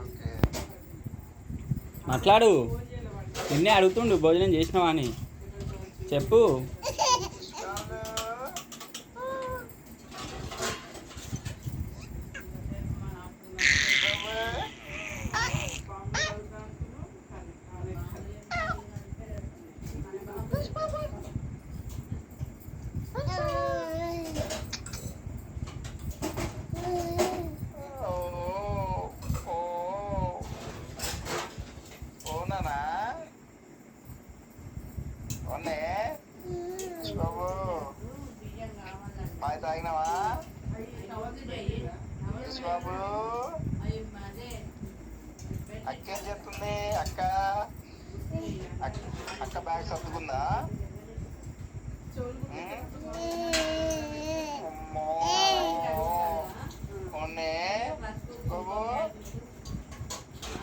Okay. మాట్లాడు. నిన్నే అడుగుతుండు భోజనం చేసినావా అని చెప్పు. అవునా అవునే బాబు మాయ తాగినావా బాబు? అక్క ఏం చెప్తుంది? అక్క అక్క బ్యాగ్ సర్దుకుందా?